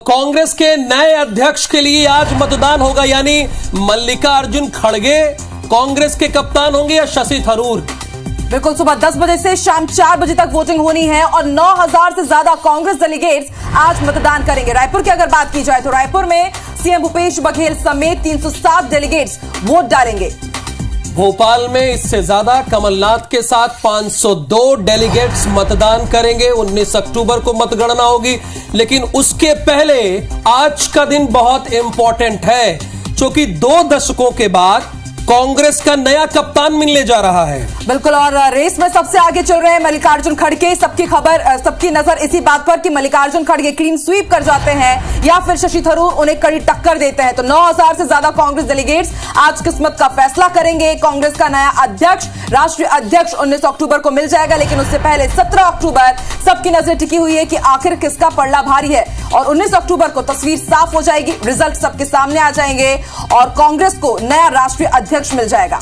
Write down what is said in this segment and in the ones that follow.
कांग्रेस के नए अध्यक्ष के लिए आज मतदान होगा, यानी मल्लिकार्जुन खड़गे कांग्रेस के कप्तान होंगे या शशि थरूर। बिल्कुल, सुबह 10 बजे से शाम 4 बजे तक वोटिंग होनी है और 9000 से ज्यादा कांग्रेस डेलीगेट्स आज मतदान करेंगे। रायपुर की अगर बात की जाए तो रायपुर में सीएम भूपेश बघेल समेत 307 डेलीगेट्स वोट डालेंगे। भोपाल में इससे ज्यादा कमलनाथ के साथ 502 डेलीगेट्स मतदान करेंगे। 19 अक्टूबर को मतगणना होगी, लेकिन उसके पहले आज का दिन बहुत इंपॉर्टेंट है, क्योंकि 2 दशकों के बाद कांग्रेस का नया कप्तान मिलने जा रहा है। बिल्कुल, और रेस में सबसे आगे चल रहे हैं मल्लिकार्जुन खड़गे। सबकी नजर इसी बात पर कि मल्लिकार्जुन खड़गे क्लीन स्वीप कर जाते हैं या फिर शशि थरूर उन्हें कड़ी टक्कर देते हैं। तो 9000 से ज्यादा कांग्रेस डेलीगेट्स आज किस्मत का फैसला करेंगे। कांग्रेस का नया अध्यक्ष, राष्ट्रीय अध्यक्ष 19 अक्टूबर को मिल जाएगा, लेकिन उससे पहले 17 अक्टूबर सबकी नजर टिकी हुई है कि आखिर किसका पलड़ा भारी है। और 19 अक्टूबर को तस्वीर साफ हो जाएगी, रिजल्ट सबके सामने आ जाएंगे और कांग्रेस को नया राष्ट्रीय अध्यक्ष मिल जाएगा।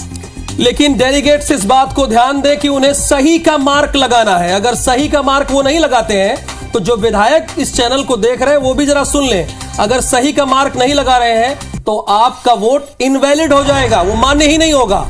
लेकिन डेलीगेट्स इस बात को ध्यान दें कि उन्हें सही का मार्क लगाना है। अगर सही का मार्क वो नहीं लगाते हैं तो जो विधायक इस चैनल को देख रहे हैं वो भी जरा सुन लें। अगर सही का मार्क नहीं लगा रहे हैं तो आपका वोट इनवैलिड हो जाएगा, वो मान्य ही नहीं होगा।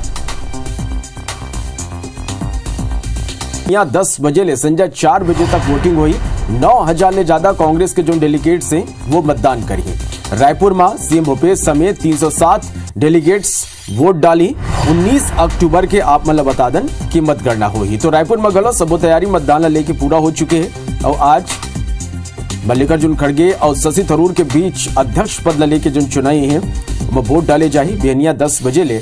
यहाँ 10 बजे ले संजय 4 बजे तक वोटिंग हुई। 9000 से ज्यादा कांग्रेस के जो डेलीगेट्स हैं वो मतदान करिए। रायपुर में सीएम भूपेश समेत 307 डेलीगेट्स वोट डाली। 19 अक्टूबर के आप मतलब बता दें कि मतगणना हुई। तो रायपुर में गलो सब तैयारी मतदान लेके पूरा हो चुके हैं और आज मल्लिकार्जुन खड़गे और शशि थरूर के बीच अध्यक्ष पद लेके जो चुनाई है वो वोट डाले जाही। बेहनिया 10 बजे ले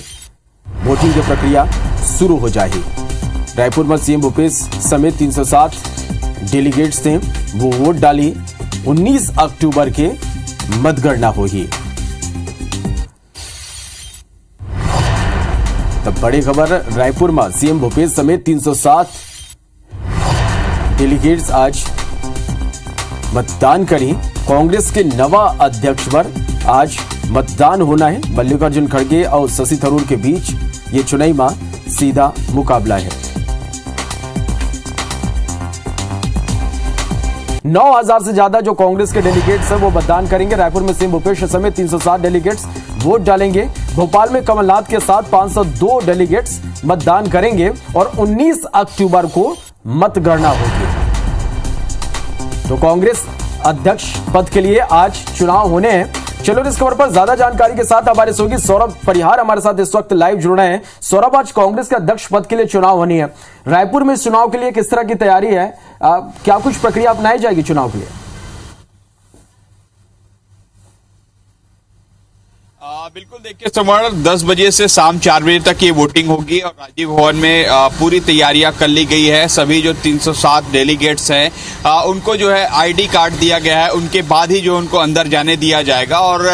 वोटिंग की प्रक्रिया शुरू हो जाही। रायपुर में सीएम भूपेश समेत 307 डेलीगेट्स थे वो वोट डाली। 19 अक्टूबर के मतगणना हुई। तब बड़ी खबर, रायपुर में सीएम भूपेश समेत 307 डेलीगेट्स आज मतदान करी। कांग्रेस के नवा अध्यक्ष पर आज मतदान होना है। मल्लिकार्जुन खड़गे और शशि थरूर के बीच ये चुनाई में सीधा मुकाबला है। 9000 से ज्यादा जो कांग्रेस के डेलीगेट्स हैं वो मतदान करेंगे। रायपुर में सीएम भूपेश समेत 307 डेलीगेट्स वोट डालेंगे। भोपाल में कमलनाथ के साथ 502 डेलीगेट्स मतदान करेंगे और 19 अक्टूबर को मतगणना होगी। तो कांग्रेस अध्यक्ष पद के लिए आज चुनाव होने हैं। चलो इस खबर पर ज्यादा जानकारी के साथ हमारे सहयोगी सौरभ परिहार हमारे साथ इस वक्त लाइव जुड़ रहे हैं। सौरभ, आज कांग्रेस के अध्यक्ष पद के लिए चुनाव होनी है। रायपुर में इस चुनाव के लिए किस तरह की तैयारी है? क्या कुछ प्रक्रिया अपनाई जाएगी चुनाव के लिए? बिल्कुल, देखिए समर 10 बजे से शाम 4 बजे तक ये वोटिंग होगी और राजीव भवन में पूरी तैयारियां कर ली गई है। सभी जो 307 डेलीगेट्स हैं उनको जो है आईडी कार्ड दिया गया है, उनके बाद ही जो उनको अंदर जाने दिया जाएगा। और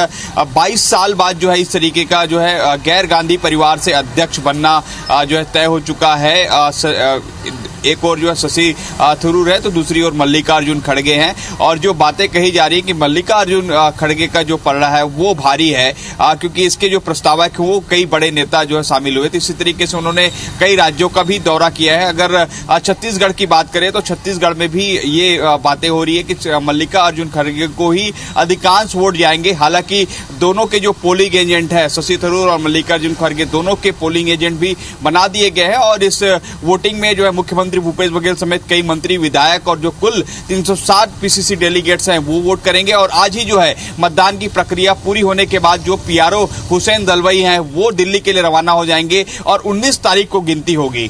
22 साल बाद जो है इस तरीके का जो है गैर गांधी परिवार से अध्यक्ष बनना जो है तय हो चुका है। एक और जो है शशि थरूर है तो दूसरी ओर मल्लिकार्जुन खड़गे हैं। और जो बातें कही जा रही है कि मल्लिकार्जुन खड़गे का जो पलड़ा है वो भारी है, क्योंकि इसके जो प्रस्तावक वो कई बड़े नेता जो है शामिल हुए थे। इसी तरीके से उन्होंने कई राज्यों का भी दौरा किया है। अगर छत्तीसगढ़ की बात करें तो छत्तीसगढ़ में भी ये बातें हो रही है कि मल्लिकार्जुन खड़गे को ही अधिकांश वोट जाएंगे। हालांकि दोनों के जो पोलिंग एजेंट है, शशि थरूर और मल्लिकार्जुन खड़गे, दोनों के पोलिंग एजेंट भी बना दिए गए हैं। और इस वोटिंग में जो है मुख्यमंत्री भूपेश बघेल समेत कई मंत्री, विधायक और जो कुल 307 पीसीसी डेलीगेट्स हैं वो वोट करेंगे। और आज ही जो है मतदान की प्रक्रिया पूरी होने के बाद जो पीआरओ हुसैन दलवाई हैं वो दिल्ली के लिए रवाना हो जाएंगे और 19 तारीख को गिनती होगी।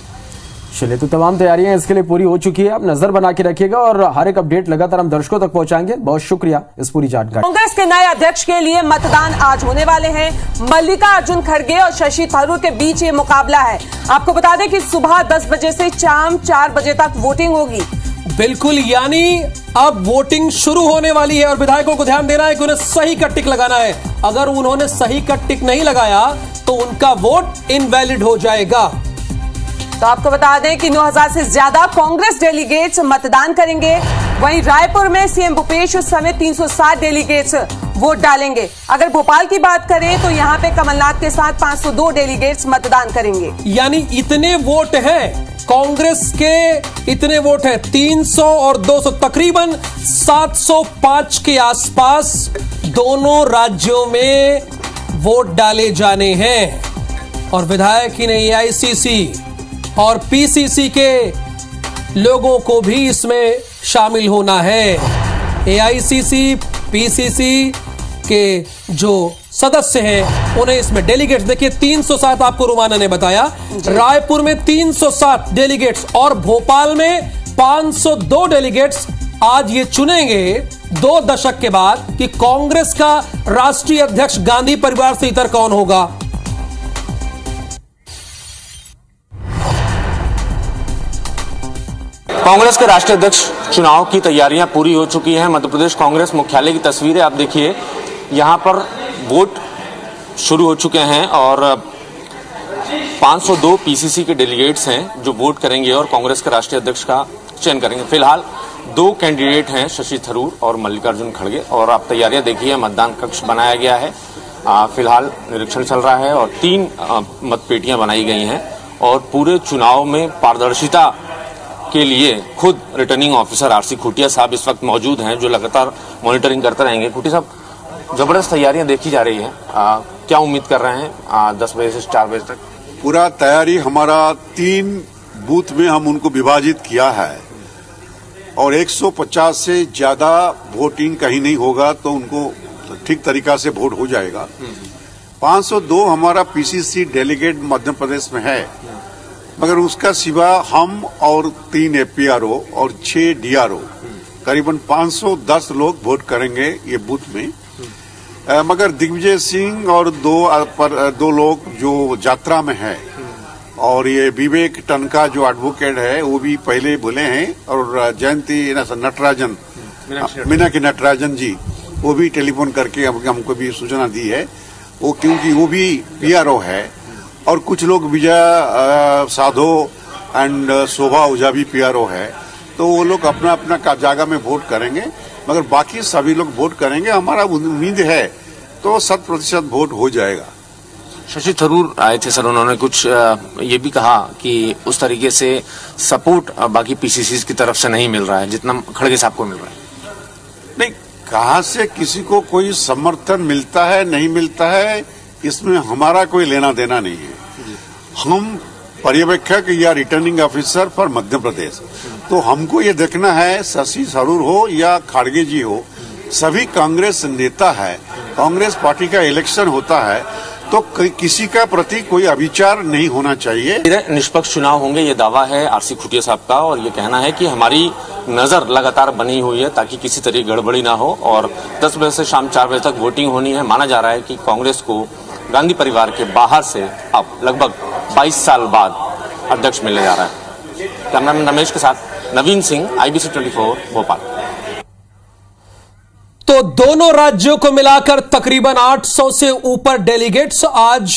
चलिए, तो तमाम तैयारियां इसके लिए पूरी हो चुकी है। आप नजर बना के रखिएगा और हर एक अपडेट लगातार हम दर्शकों तक पहुंचाएंगे। बहुत शुक्रिया इस पूरी जानकारी। कांग्रेस के नए अध्यक्ष के लिए मतदान आज होने वाले हैं। मल्लिकार्जुन खड़गे और शशि थरूर के बीच ये मुकाबला है। आपको बता दें कि सुबह 10 बजे से शाम 4 बजे तक वोटिंग होगी। बिल्कुल, यानी अब वोटिंग शुरू होने वाली है और विधायकों को ध्यान देना है कि उन्हें सही का टिक लगाना है। अगर उन्होंने सही का टिक नहीं लगाया तो उनका वोट इनवैलिड हो जाएगा। तो आपको बता दें कि 9000 से ज्यादा कांग्रेस डेलीगेट्स मतदान करेंगे। वहीं रायपुर में सीएम भूपेश समेत 307 डेलीगेट्स वोट डालेंगे। अगर भोपाल की बात करें तो यहां पे कमलनाथ के साथ 502 डेलीगेट्स मतदान करेंगे। यानी इतने वोट हैं कांग्रेस के इतने वोट हैं 300 और 200, तकरीबन 705 के आसपास दोनों राज्यों में वोट डाले जाने हैं और विधायक ही नहीं, एआईसीसी और पीसीसी के लोगों को भी इसमें शामिल होना है। एआईसीसी, पीसीसी के जो सदस्य हैं उन्हें इसमें डेलीगेट्स, देखिए 307 आपको रुमाना ने बताया, रायपुर में 307 डेलीगेट्स और भोपाल में 502 डेलीगेट्स आज ये चुनेंगे 2 दशक के बाद कि कांग्रेस का राष्ट्रीय अध्यक्ष गांधी परिवार से इतर कौन होगा। कांग्रेस के राष्ट्रीय अध्यक्ष चुनाव की तैयारियां पूरी हो चुकी हैं। मध्य प्रदेश कांग्रेस मुख्यालय की तस्वीरें आप देखिए, यहां पर वोट शुरू हो चुके हैं और 502 पीसीसी के डेलीगेट्स हैं जो वोट करेंगे और कांग्रेस के राष्ट्रीय अध्यक्ष का चयन करेंगे। फिलहाल 2 कैंडिडेट हैं, शशि थरूर और मल्लिकार्जुन खड़गे, और आप तैयारियां देखिए, मतदान कक्ष बनाया गया है, फिलहाल निरीक्षण चल रहा है और 3 मतपेटियां बनाई गई हैं और पूरे चुनाव में पारदर्शिता के लिए खुद रिटर्निंग ऑफिसर आरसी खुटिया साहब इस वक्त मौजूद हैं जो लगातार मॉनिटरिंग करते रहेंगे। खुटिया साहब, जबरदस्त तैयारियां देखी जा रही हैं, क्या उम्मीद कर रहे हैं 10 बजे से 4 बजे तक? पूरा तैयारी हमारा 3 बूथ में हम उनको विभाजित किया है और 150 से ज्यादा वोटिंग कहीं नहीं होगा तो उनको ठीक तरीका से वोट हो जाएगा। 502 हमारा पीसीसी डेलीगेट मध्य प्रदेश में है, मगर उसका सिवा हम और 3 एपीआरओ और 6 डीआरओ करीबन 510 लोग वोट करेंगे ये बूथ में। मगर दिग्विजय सिंह और 2 लोग जो यात्रा में है और ये विवेक टनका जो एडवोकेट है वो भी पहले बोले हैं और जयंती नटराजन, मीनाक्षी नटराजन जी, वो भी टेलीफोन करके हमको भी सूचना दी है, वो क्योंकि वो भी पीआरओ है और कुछ लोग विजय साधो एंड शोभा ओझा भी पीआरओ है, तो वो लोग अपना अपना जगह में वोट करेंगे, मगर बाकी सभी लोग वोट करेंगे। हमारा उम्मीद है तो 100% वोट हो जाएगा। शशि थरूर आए थे सर, उन्होंने कुछ ये भी कहा कि उस तरीके से सपोर्ट बाकी पीसीसी की तरफ से नहीं मिल रहा है जितना खड़गे साहब को मिल रहा है। नहीं, कहां से किसी को कोई समर्थन मिलता है नहीं मिलता है इसमें हमारा कोई लेना देना नहीं है। हम पर्यवेक्षक या returning officer for Madhya Pradesh, तो हमको ये देखना है शशि थरूर हो या खड़गे जी हो, सभी कांग्रेस नेता है, कांग्रेस पार्टी का इलेक्शन होता है तो किसी का प्रति कोई अविचार नहीं होना चाहिए। निष्पक्ष चुनाव होंगे ये दावा है आरसी खुटिया साहब का और ये कहना है कि हमारी नजर लगातार बनी हुई है ताकि किसी तरह गड़बड़ी ना हो और 10 बजे से शाम 4 बजे तक वोटिंग होनी है। माना जा रहा है कि कांग्रेस को गांधी परिवार के बाहर से अब लगभग 22 साल बाद अध्यक्ष मिलने जा रहा है। कैमरामैन रमेश के साथ नवीन सिंह, IBC 24 भोपाल। तो दोनों राज्यों को मिलाकर तकरीबन 800 से ऊपर डेलीगेट्स आज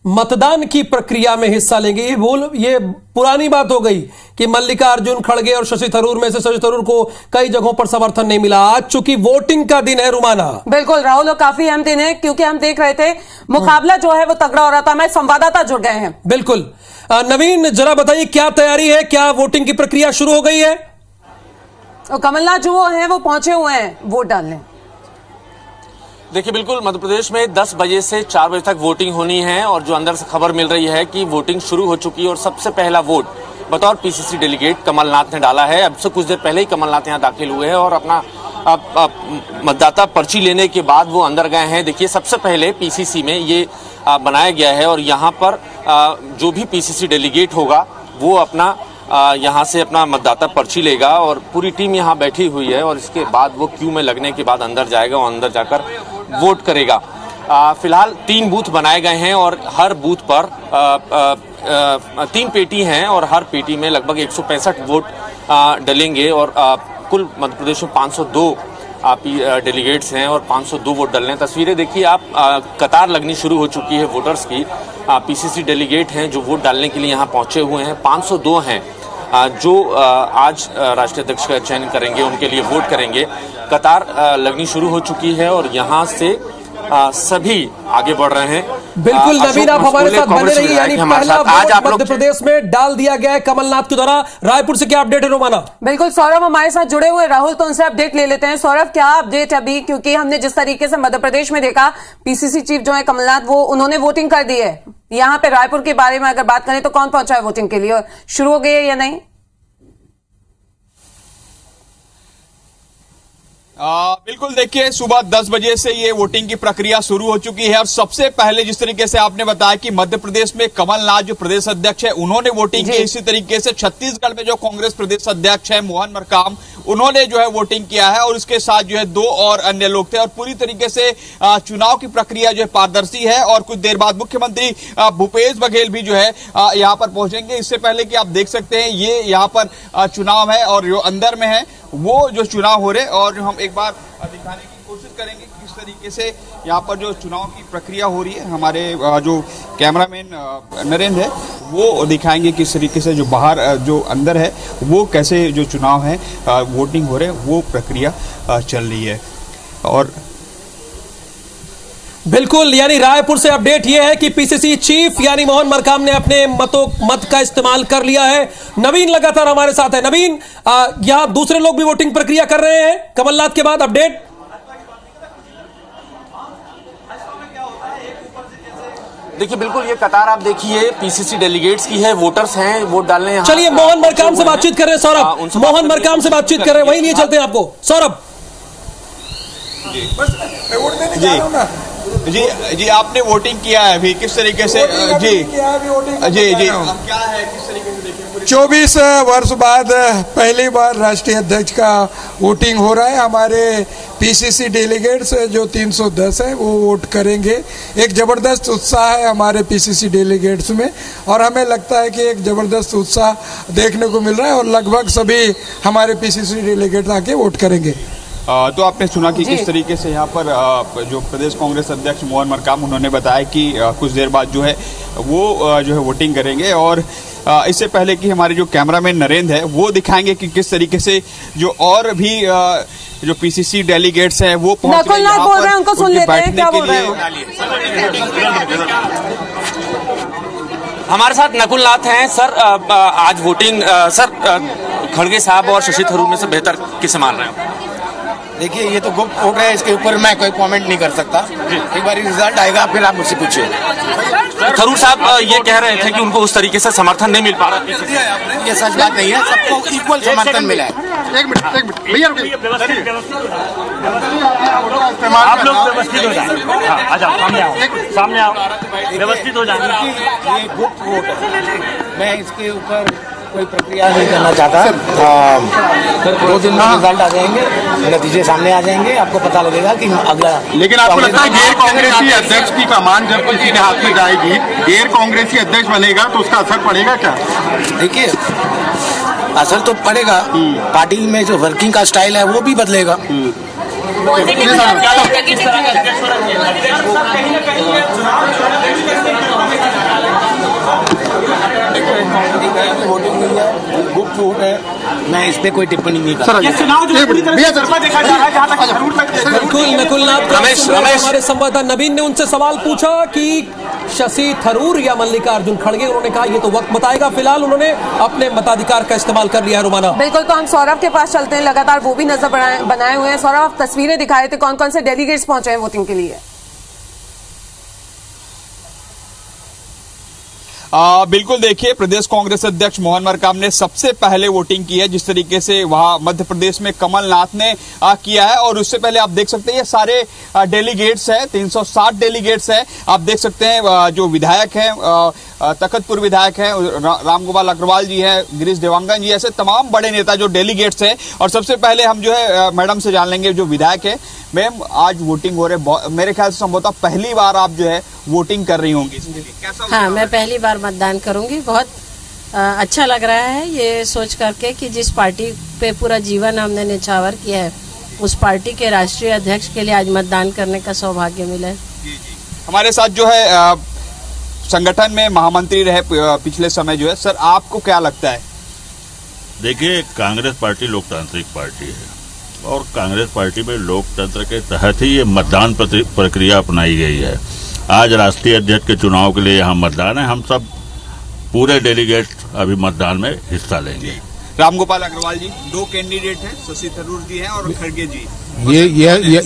मतदान की प्रक्रिया में हिस्सा लेंगे। ये पुरानी बात हो गई कि मल्लिकार्जुन खड़गे और शशि थरूर में से शशि थरूर को कई जगहों पर समर्थन नहीं मिला। आज चूंकि वोटिंग का दिन है रुमाना। बिल्कुल राहुल, और काफी अहम दिन है क्योंकि हम देख रहे थे मुकाबला जो है वो तगड़ा हो रहा था। हमारे संवाददाता जुड़ गए हैं। बिल्कुल नवीन, जरा बताइए क्या तैयारी है, क्या वोटिंग की प्रक्रिया शुरू हो गई है? और कमलनाथ जो है वो पहुंचे हुए हैं वोट डालने। देखिए बिल्कुल, मध्य प्रदेश में 10 बजे से 4 बजे तक वोटिंग होनी है और जो अंदर से खबर मिल रही है कि वोटिंग शुरू हो चुकी है और सबसे पहला वोट बतौर पीसीसी डेलीगेट कमलनाथ ने डाला है। अब से कुछ देर पहले ही कमलनाथ यहाँ दाखिल हुए हैं और अपना मतदाता पर्ची लेने के बाद वो अंदर गए हैं। देखिए सबसे पहले पीसीसी में ये बनाया गया है और यहाँ पर जो भी पीसीसी डेलीगेट होगा वो अपना यहाँ से अपना मतदाता पर्ची लेगा और पूरी टीम यहाँ बैठी हुई है और इसके बाद वो क्यू में लगने के बाद अंदर जाएगा और अंदर जाकर वोट करेगा। फिलहाल 3 बूथ बनाए गए हैं और हर बूथ पर 3 पेटी हैं और हर पेटी में लगभग 165 वोट डलेंगे और कुल मध्य प्रदेश में 502 डेलीगेट्स हैं और 502 वोट डलने। तस्वीरें देखिए आप, कतार लगनी शुरू हो चुकी है वोटर्स की। पीसीसी डेलीगेट हैं जो वोट डालने के लिए यहाँ पहुंचे हुए हैं। 502 हैं जो आज राष्ट्रीय अध्यक्ष का चयन करेंगे, उनके लिए वोट करेंगे। कतार लगनी शुरू हो चुकी है और यहाँ से सभी आगे बढ़ रहे हैं। बिल्कुल नवीन, आप हमारे साथ बने रहिए। यानी पहला वोट मध्य प्रदेश में डाल दिया गया है कमलनाथ के द्वारा। रायपुर से क्या अपडेट है रोमाना? बिल्कुल सौरभ हमारे साथ जुड़े हुए, राहुल तो उनसे अपडेट ले लेते हैं। सौरभ, क्या अपडेट अभी, क्योंकि हमने जिस तरीके से मध्य प्रदेश में देखा पीसीसी चीफ जो है कमलनाथ, वो उन्होंने वोटिंग कर दी है। यहाँ पे रायपुर के बारे में अगर बात करें तो कौन पहुंचा है वोटिंग के लिए, शुरू हो गई है या नहीं? बिल्कुल देखिए, सुबह 10 बजे से ये वोटिंग की प्रक्रिया शुरू हो चुकी है और सबसे पहले जिस तरीके से आपने बताया कि मध्य प्रदेश में कमलनाथ जो प्रदेश अध्यक्ष है उन्होंने वोटिंग की, इसी तरीके से छत्तीसगढ़ में जो कांग्रेस प्रदेश अध्यक्ष है मोहन मरकाम, उन्होंने जो है वोटिंग किया है और उसके साथ जो है 2 और अन्य लोग थे और पूरी तरीके से चुनाव की प्रक्रिया जो है पारदर्शी है। और कुछ देर बाद मुख्यमंत्री भूपेश बघेल भी जो है यहाँ पर पहुंचेंगे। इससे पहले कि आप देख सकते हैं ये यहाँ पर चुनाव है और जो अंदर में है वो जो चुनाव हो रहे और हम एक बार दिखाने की कोशिश करेंगे किस तरीके से यहाँ पर जो चुनाव की प्रक्रिया हो रही है। हमारे जो कैमरामैन नरेंद्र है वो दिखाएंगे किस तरीके से जो बाहर जो अंदर है वो कैसे जो चुनाव है वोटिंग हो रहे हैं वो प्रक्रिया चल रही है। और बिल्कुल, यानी रायपुर से अपडेट यह है कि पीसीसी चीफ यानी मोहन मरकाम ने अपने मत का इस्तेमाल कर लिया है। नवीन लगातार हमारे साथ है। नवीन, यहां दूसरे लोग भी वोटिंग प्रक्रिया कर रहे हैं कमलनाथ के बाद, अपडेट? देखिए बिल्कुल, ये कतार आप देखिए पीसीसी डेलीगेट्स की है, वोटर्स हैं, वोट डालने यहाँ। चलिए मोहन मरकाम से बातचीत कर रहे हैं सौरभ, मोहन मरकाम से बातचीत कर रहे हैं, वहीं लिए चलते हैं आपको सौरभ। जी आपने वोटिंग किया है अभी, किस तरीके से? जी क्या है, किस तरीके से देखिए? 24 वर्ष बाद पहली बार राष्ट्रीय अध्यक्ष का वोटिंग हो रहा है। हमारे पीसीसी डेलीगेट्स जो 310 है वो वोट करेंगे। एक जबरदस्त उत्साह है हमारे पीसीसी डेलीगेट्स में और हमें लगता है कि एक जबरदस्त उत्साह देखने को मिल रहा है और लगभग सभी हमारे पीसीसी डेलीगेट्स आके वोट करेंगे। तो आपने सुना कि किस तरीके से यहाँ पर जो प्रदेश कांग्रेस अध्यक्ष मोहन मरकाम उन्होंने बताया कि कुछ देर बाद जो है वो जो है वोटिंग करेंगे। और इससे पहले कि हमारे जो कैमरामैन नरेंद्र है वो दिखाएंगे कि किस तरीके से जो और भी जो पीसीसी डेलीगेट्स हैं वो पहुंच रहे हैं बोल रहे हैं, उनको सुन लेते हैं क्या बोल रहे हैं। हमारे साथ नकुल नाथ हैं। सर, आज वोटिंग सर खड़गे साहब और शशि थरूर में से बेहतर किसे मान रहे हैं? देखिए ये तो गुप्त वोट है, इसके ऊपर मैं कोई कमेंट नहीं कर सकता। एक बार रिजल्ट आएगा फिर आप मुझसे पूछिए। थरूर साहब ये कह रहे थे कि उनको उस तरीके से समर्थन नहीं मिल पा रहा। ये सच बात नहीं है, सबको इक्वल समर्थन मिला है। एक मिनट भैया, आप लोग व्यवस्थित हो जाए, आ जाओ सामने आओ, व्यवस्थित हो जाए। ये गुप्त वोट है, मैं इसके ऊपर कोई प्रक्रिया नहीं करना चाहता। 2 दिन में रिजल्ट आ जाएंगे, नतीजे सामने आ जाएंगे, आपको पता लगेगा कि अगला। लेकिन आपको लगता है गैर कांग्रेसी अध्यक्ष की कमान जब किसी के हाथ में जाएगी, गैर कांग्रेसी अध्यक्ष बनेगा तो उसका असर पड़ेगा क्या? देखिए असर तो पड़ेगा, पार्टी में जो वर्किंग का स्टाइल है वो भी बदलेगा। वोटिंग हुई है, गुप्त वोट है, मैं इस पे कोई टिप्पणी नहीं कर। बिल्कुल नकुलनाथ हमारे संवाददाता नवीन ने उनसे सवाल पूछा कि शशि थरूर या मल्लिकार्जुन खड़गे, उन्होंने कहा ये तो वक्त बताएगा, फिलहाल उन्होंने अपने मताधिकार का इस्तेमाल कर लिया है। रोमाना, बिल्कुल, तो हम सौरभ के पास चलते हैं, लगातार वो भी नजर बनाए हुए हैं। सौरभ, आप तस्वीरें दिखा रहे थे, कौन कौन से डेलीगेट्स पहुंचे हैं वोटिंग के लिए? बिल्कुल देखिए, प्रदेश कांग्रेस अध्यक्ष मोहन मरकाम ने सबसे पहले वोटिंग की है, जिस तरीके से वहां मध्य प्रदेश में कमलनाथ ने किया है। और उससे पहले आप देख सकते हैं ये सारे डेलीगेट्स हैं, 360 डेलीगेट्स हैं। आप देख सकते हैं जो विधायक हैं, तखतपुर विधायक हैं, रामगोपाल अग्रवाल जी हैं, गिरीश देवांगन जी, ऐसे तमाम बड़े नेता जो डेलीगेट्स हैं। और सबसे पहले हम जो है मैडम से जान लेंगे, जो विधायक है। मैम, आज वोटिंग हो रहे, मेरे ख्याल से संभवतः पहली बार आप जो है वोटिंग कर रही होंगी, कैसा? हाँ, मैं पहली बार मतदान करूंगी। बहुत अच्छा लग रहा है ये सोच करके कि जिस पार्टी पे पूरा जीवन हमने निछावर किया है, उस पार्टी के राष्ट्रीय अध्यक्ष के लिए आज मतदान करने का सौभाग्य मिला है। हमारे साथ जो है संगठन में महामंत्री रहे पिछले समय जो है, सर आपको क्या लगता है? देखिए, कांग्रेस पार्टी लोकतांत्रिक पार्टी है और कांग्रेस पार्टी में लोकतंत्र के तहत ही ये मतदान प्रक्रिया अपनाई गई है। आज राष्ट्रीय अध्यक्ष के चुनाव के लिए यहाँ मतदान है। हम सब पूरे डेलीगेट अभी मतदान में हिस्सा लेंगे। रामगोपाल अग्रवाल जी, 2 कैंडिडेट हैं, शशि थरूर जी हैं और खड़गे जी।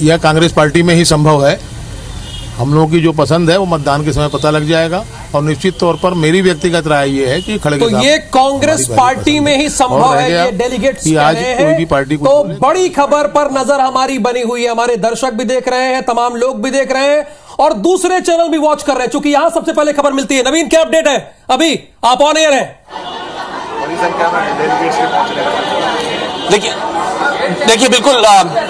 यह कांग्रेस पार्टी में ही संभव है। हम लोगों की जो पसंद है वो मतदान के समय पता लग जाएगा और निश्चित तौर पर मेरी व्यक्तिगत राय ये है कि खड़गे तो ये कांग्रेस पार्टी में ही संभव है, ये डेलीगेट्स कह रहे हैं। तो बड़ी खबर पर नजर हमारी बनी हुई है, हमारे दर्शक भी देख रहे हैं, तमाम लोग भी देख रहे हैं और दूसरे चैनल भी वॉच कर रहे हैं, क्योंकि यहां सबसे पहले खबर मिलती है। नवीन, क्या अपडेट है? अभी आप ऑन एयर हैं। देखिए बिल्कुल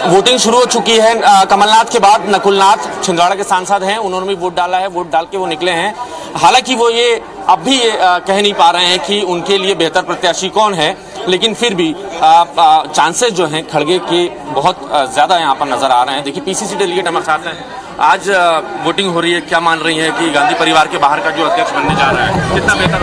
वोटिंग शुरू हो चुकी है। कमलनाथ के बाद नकुलनाथ छिंदवाड़ा के सांसद हैं, उन्होंने भी वोट डाला है, वोट डाल के वो निकले हैं। हालांकि वो ये अब भी कह नहीं पा रहे हैं कि उनके लिए बेहतर प्रत्याशी कौन है, लेकिन फिर भी चांसेस जो हैं खड़गे के बहुत ज्यादा यहाँ पर नजर आ रहे हैं। देखिए पीसीसी डेलीगेट हमारे साथ हैं। आज वोटिंग हो रही है, क्या मान रही है कि गांधी परिवार के बाहर का जो अध्यक्ष बनने जा रहा है कितना बेहतर?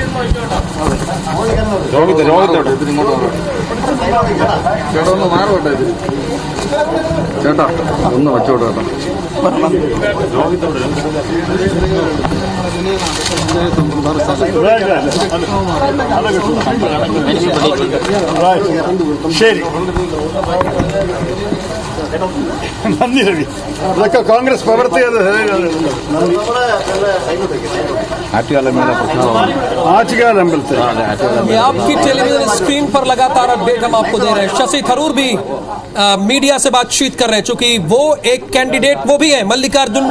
നന്ദി രവി, അതൊക്കെ കോൺഗ്രസ് പ്രവർത്തകർ आपकी टेलीविजन स्क्रीन पर लगातार अपडेट हम आपको दे रहे हैं। शशि थरूर भी मीडिया से बातचीत कर रहे हैं, चूंकि वो एक कैंडिडेट वो भी है। मल्लिकार्जुन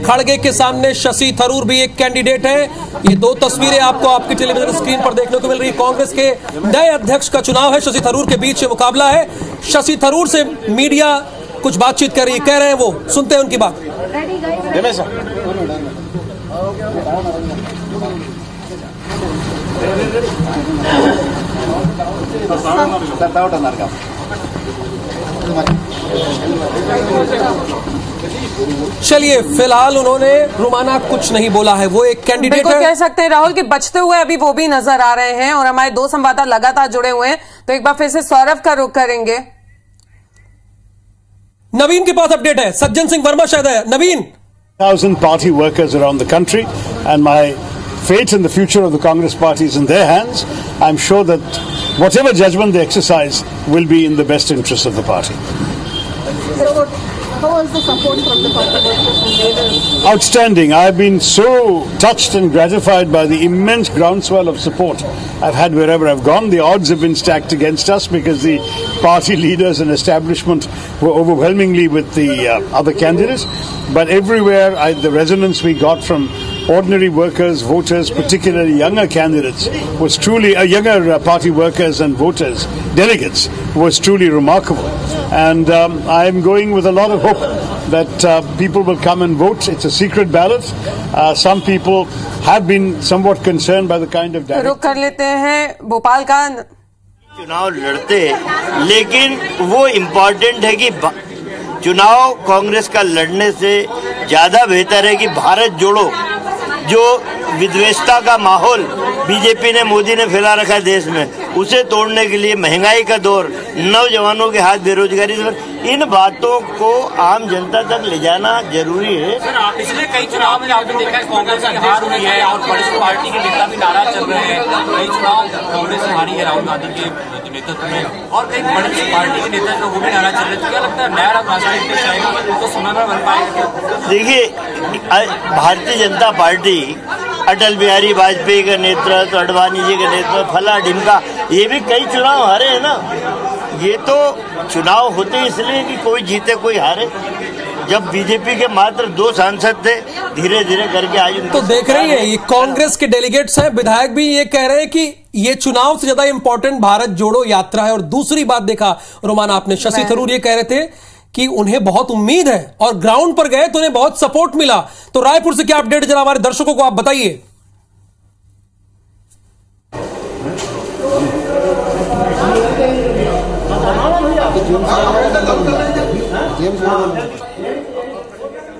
खड़गे के सामने शशि थरूर भी एक कैंडिडेट है। ये 2 तस्वीरें आपको आपकी टेलीविजन स्क्रीन पर देखने को मिल रही है। कांग्रेस के नए अध्यक्ष का चुनाव है, शशि थरूर के बीच मुकाबला है। शशि थरूर से मीडिया कुछ बातचीत कर रही है, कह रहे हैं वो, सुनते हैं उनकी बात। चलिए, फिलहाल उन्होंने रुमाना कुछ नहीं बोला है, वो एक कैंडिडेट है। कह सकते हैं राहुल कि बचते हुए अभी वो भी नजर आ रहे हैं और हमारे 2 संवाददाता लगातार जुड़े हुए हैं। तो एक बार फिर से सौरभ का रुख करेंगे। नवीन के पास अपडेट है, सज्जन सिंह वर्मा शायद है। नवीन, 1,000 party workers around the country and my fate and the future of the Congress party is in their hands. I'm sure that whatever judgment they exercise will be in the best interest of the party. How was the support from the party workers? Outstanding. I've been so touched and gratified by the immense groundswell of support I've had wherever I've gone. The odds have been stacked against us because the party leaders and establishment were overwhelmingly with the other candidates. But everywhere, the resonance we got from ordinary workers, voters, particularly younger candidates, was truly younger party workers and voters, delegates, was truly remarkable. And I'm going with a lot of hope that people will come and vote. It's a secret ballot. Some people have been somewhat concerned by the kind of रुक कर लेते हैं भोपाल का। चुनाव लड़ते, लेकिन वो important है कि चुनाव कांग्रेस का लड़ने से ज्यादा बेहतर है कि भारत जोड़ो, जो विद्वेषता का माहौल बीजेपी ने, मोदी ने फैला रखा है देश में, उसे तोड़ने के लिए महंगाई का दौर, नौजवानों के हाथ बेरोजगारी, इन बातों को आम जनता तक ले जाना जरूरी है। सर, पिछले कई चुनाव में आपने देखा है कांग्रेस की हार हुई है और बड़ी पार्टी के नेता भी नाराज चल रहे हैं। कई चुनाव कांग्रेस ने हारी है राहुल गांधी के नेतृत्व में, और कई बड़ी पार्टी के नेता जो वो भी नाराज चल रहे हैं। तो क्या लगता है नया राष्ट्रीय अध्यक्ष आएगा तो सुना ना बन पाएगा? देखिए, भारतीय जनता पार्टी अटल बिहारी वाजपेयी का नेतृत्व, अडवाणी जी का नेतृत्व, फला ढिमका, ये भी कई चुनाव हारे हैं ना। ये तो चुनाव होते इसलिए कि कोई जीते कोई हारे। जब बीजेपी के मात्र 2 सांसद थे, धीरे धीरे करके आज तो देख रही है ये कांग्रेस के डेलीगेट्स हैं, विधायक भी ये कह रहे हैं कि ये चुनाव से ज्यादा इंपॉर्टेंट भारत जोड़ो यात्रा है। और दूसरी बात देखा रोमाना आपने, शशि थरूर ये कह रहे थे कि उन्हें बहुत उम्मीद है और ग्राउंड पर गए तो उन्हें बहुत सपोर्ट मिला। तो रायपुर से क्या अपडेट जरा हमारे दर्शकों को आप बताइए।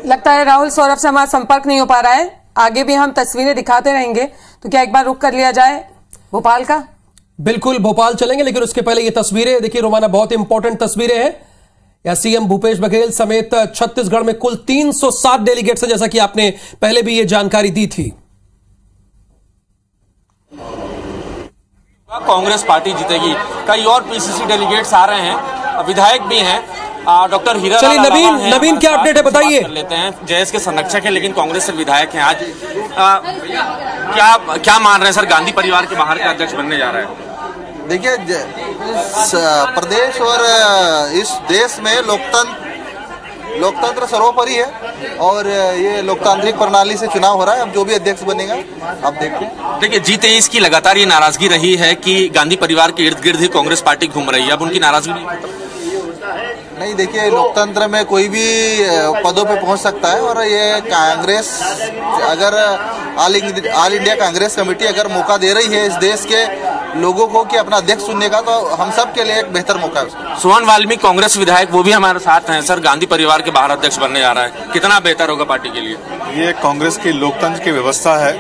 लगता है राहुल सौरभ से हमारा संपर्क नहीं हो पा रहा है। आगे भी हम तस्वीरें दिखाते रहेंगे, तो क्या एक बार रुक कर लिया जाए भोपाल का? बिल्कुल, भोपाल चलेंगे, लेकिन उसके पहले ये तस्वीरें देखिए रोमाना, बहुत इंपॉर्टेंट तस्वीरें हैं। या सीएम भूपेश बघेल समेत छत्तीसगढ़ में कुल 307 डेलीगेट्स हैं, जैसा कि आपने पहले भी ये जानकारी दी थी। कांग्रेस पार्टी जीतेगी। कई और पीसीसी डेलीगेट्स आ रहे हैं, विधायक भी हैं। डॉक्टर हीरा, चलिए नवीन क्या अपडेट है बताइए। लेते हैं, जयेश के संरक्षक हैं लेकिन कांग्रेस से विधायक हैं आज। क्या मान रहे हैं सर, गांधी परिवार के बाहर का अध्यक्ष बनने जा रहा है? देखिए, इस प्रदेश और इस देश में लोकतंत्र सर्वोपरि है और ये लोकतांत्रिक प्रणाली से चुनाव हो रहा है। अब जो भी अध्यक्ष बनेगा आप देखते हैं। देखिए, G23 की लगातार ये नाराजगी रही है कि गांधी परिवार के इर्द गिर्द ही कांग्रेस पार्टी घूम रही है, अब उनकी नाराजगी नहीं। देखिए, लोकतंत्र में कोई भी पदों पे पहुंच सकता है और ये कांग्रेस अगर ऑल इंडिया कांग्रेस कमेटी अगर मौका दे रही है इस देश के लोगों को कि अपना अध्यक्ष चुनने का, तो हम सब के लिए एक बेहतर मौका है उसका। सुमन वाल्मीकि कांग्रेस विधायक, वो भी हमारे साथ हैं। सर, गांधी परिवार के बाहर अध्यक्ष बनने जा रहा है, कितना बेहतर होगा पार्टी के लिए? ये कांग्रेस की लोकतंत्र की व्यवस्था है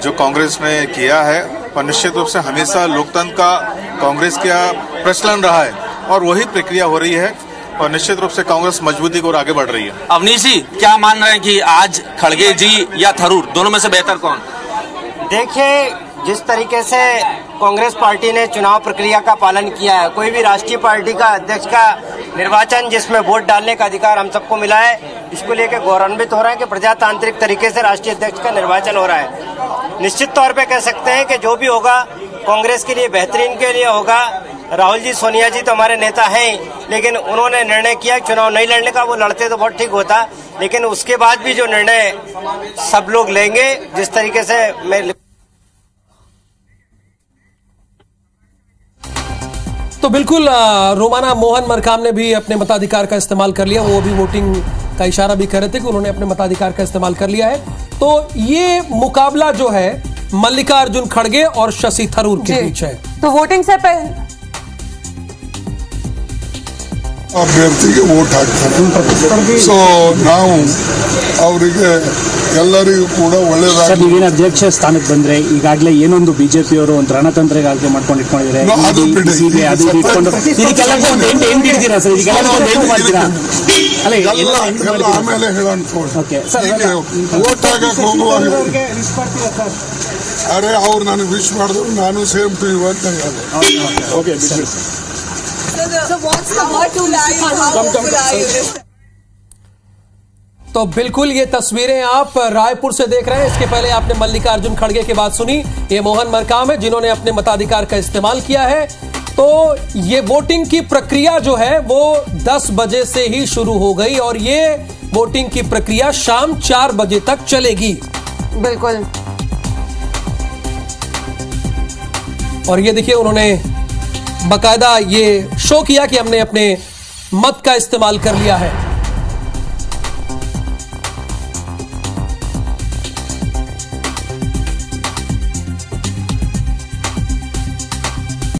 जो कांग्रेस ने किया है और निश्चित रूप से हमेशा लोकतंत्र का कांग्रेस का प्रचलन रहा है और वही प्रक्रिया हो रही है और निश्चित रूप से कांग्रेस मजबूती को आगे बढ़ रही है। अवनीश जी, क्या मान रहे हैं कि आज खड़गे जी या थरूर, दोनों में से बेहतर कौन? देखिए, जिस तरीके से कांग्रेस पार्टी ने चुनाव प्रक्रिया का पालन किया है, कोई भी राष्ट्रीय पार्टी का अध्यक्ष का निर्वाचन जिसमें वोट डालने का अधिकार हम सबको मिला है, इसको लेकर गौरवान्वित हो रहा है कि प्रजातांत्रिक तरीके से राष्ट्रीय अध्यक्ष का निर्वाचन हो रहा है। निश्चित तौर पे कह सकते हैं कि जो भी होगा कांग्रेस के लिए बेहतरीन के लिए होगा। राहुल जी, सोनिया जी तो हमारे नेता हैं, लेकिन उन्होंने निर्णय किया चुनाव नहीं लड़ने का। वो लड़ते तो बहुत ठीक होता, लेकिन उसके बाद भी जो निर्णय सब लोग लेंगे, जिस तरीके से मैं तो बिल्कुल रोमाना मोहन मरकाम ने भी अपने मताधिकार का इस्तेमाल कर लिया। वो भी वोटिंग का इशारा भी कर रहे थे कि उन्होंने अपने मताधिकार का इस्तेमाल कर लिया है। तो ये मुकाबला जो है मल्लिकार्जुन खड़गे और शशि थरूर के बीच है। तो वोटिंग से पहले ಅಭ್ಯರ್ಥಿಗೆ ವೋಟ್ ಹಾಕ್ತಾರೆ. ಸೊ ನಾವು ಅವರಿಗೆ ಎಲ್ಲರಿಗೂ ಕೂಡ ಒಳ್ಳೆಯದಾಗಿ. ನೀವೇನು ಅಧ್ಯಕ್ಷ ಸ್ಥಾನಕ್ಕೆ ಬಂದ್ರೆ ಈಗಾಗಲೇ ಏನೊಂದು ಬಿಜೆಪಿಯವರು ಒಂದು ರಣತಂತ್ರಗಾಗಲೇ ಮಾಡ್ಕೊಂಡು ಇಟ್ಕೊಂಡಿದ್ದಾರೆ. ಆಮೇಲೆ ಹೇಳೋಣ. ವೋಟ್ ಹಾಕಕ್ಕೆ ಹೋಗುವಾಗ ಅರೆ ಅವ್ರು ನನಗೆ ವಿಶ್ ಮಾಡಿದ್ರು, ನಾನು ಸೇಮ್ ಟು ಯು ಅಂತ ಹೇಳಿದೆ. ಓಕೆ. तो बिल्कुल ये तस्वीरें आप रायपुर से देख रहे हैं। इसके पहले आपने मल्लिकार्जुन खड़गे की बात सुनी। ये मोहन मरकाम है जिन्होंने अपने मताधिकार का इस्तेमाल किया है। तो ये वोटिंग की प्रक्रिया जो है वो 10 बजे से ही शुरू हो गई और ये वोटिंग की प्रक्रिया शाम 4 बजे तक चलेगी। बिल्कुल। और ये देखिए, उन्होंने बकायदा ये शो किया कि हमने अपने मत का इस्तेमाल कर लिया है।